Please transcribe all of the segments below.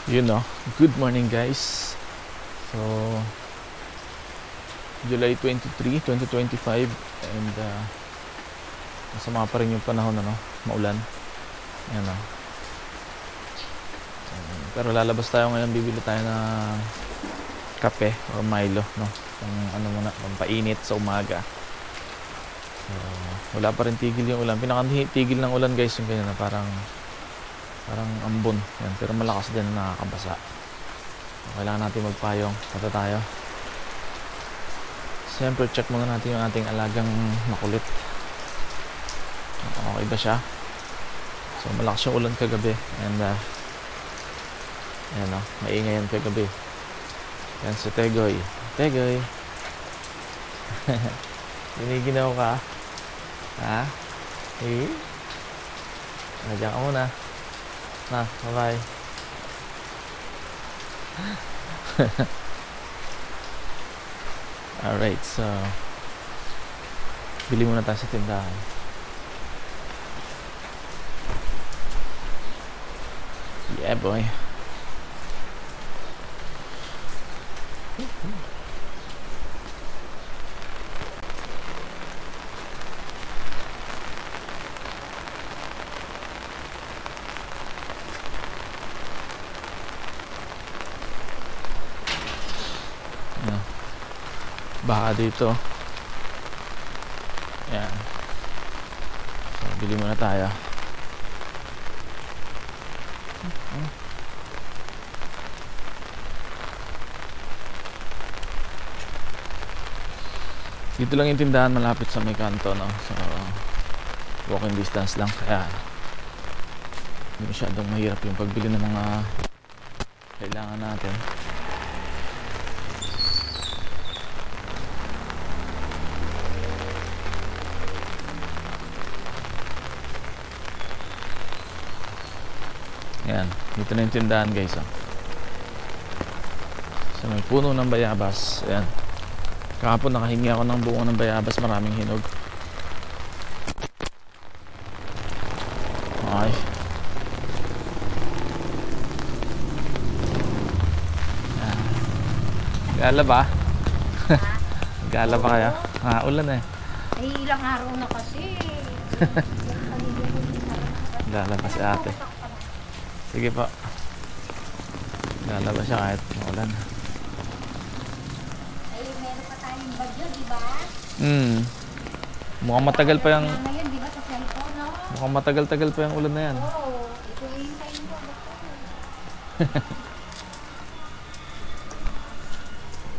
Yun no. Good morning guys. So July 23, 2025 and masama pa rin yung panahon, ano, maulan. Ayan no. Pero lalabas tayo ngayon, bibili tayo ng kape or Milo, no. Pang ano muna, pampainit sa umaga. So, wala pa rin tigil yung ulan. Pinakatigil ng ulan guys yung ganyan na parang ambon. Yan, pero malakas din, nakakabasa. Kailangan natin magpayong. Punta tayo. Siyempre check muna natin yung ating alagang makulit. Okay ba siya? So malakas yung ulan kagabi. And ayan o, maingay yan kagabi. Yan si Tegoy. Tegoy. Giniginaw ka? Ha? Eh? Nandiyan ka muna. Na, bye-bye. Alright, so bili muna tayo sa tindahan. Yeah, boy. Baka dito. Yan. So, bili muna tayo. Dito lang yung tindahan, malapit sa may kanto, no? So walking distance lang, kaya hindi masyadong mahirap yung pagbili ng mga kailangan natin. Yan, dito na yung tindahan guys, oh. So may puno ng bayabas. Ayan. Kahapon nakahingi ako ng bunga ng bayabas, maraming hinog. Okay. Gala ba? Gala ba kaya? Ulan eh. Ay, ilang araw na kasi. Gala ba si ate? Sige po. Lalabas siya kahit maulan. Ay, meron pa tayong bagyo, di ba? Mukhang matagal pa yung... Ngayon, di ba, sa cellphone, no? Mukhang matagal-tagal pa yung ulan na yan. Oo. Ito yung kain mo.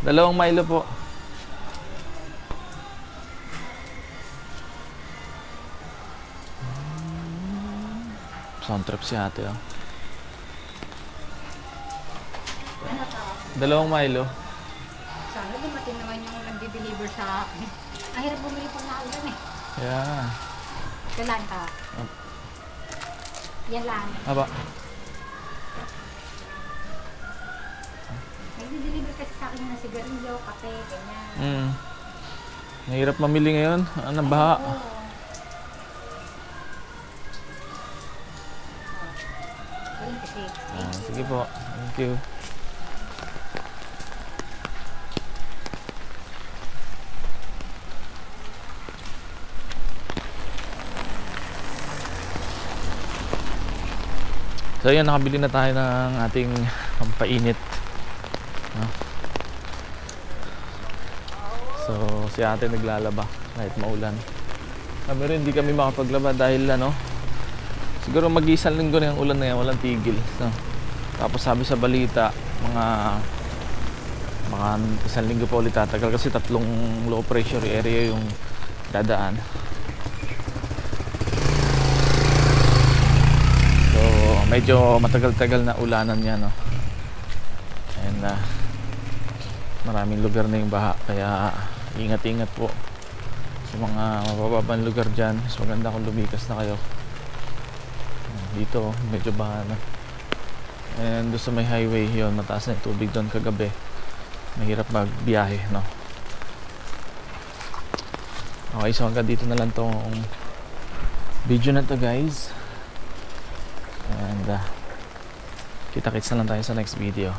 Dalawang Milo po. Sound trip si ate, oh. Dalawang Milo. Sana dumating naman yung nagdi-deliver sa akin. Ang hirap bumili pag naulan eh. Yeah. Kailan ka? Yan lang. Aba. Nagdi-deliver kasi sa akin na sigarilyo, kape, ganyan. Mahirap mamili ngayon. Ano, baha. Sige po. Thank you. So yan, nakabili na tayo ng ating pampainit, no? So si ate naglalaba kahit maulan. Kami rin hindi kami makapaglaba dahil ano, siguro mag-isang linggo na yung ulan na yan, walang tigil, no? Tapos sabi sa balita, mga isang linggo pa ulit tatagal kasi 3 low pressure area yung dadaan. Medyo matagal-tagal na ulanan niya, no? And maraming lugar na yung baha, kaya ingat-ingat po sa mga mabababang lugar dyan. Mas maganda kung lumikas na kayo. Dito medyo baha na. And doon sa may highway yun, mataas na yung tubig doon kagabi. Mahirap magbiyahe, no? Okay, so hanggang dito na lang tong video na to guys. And Kita-kits na lang tayo sa next video.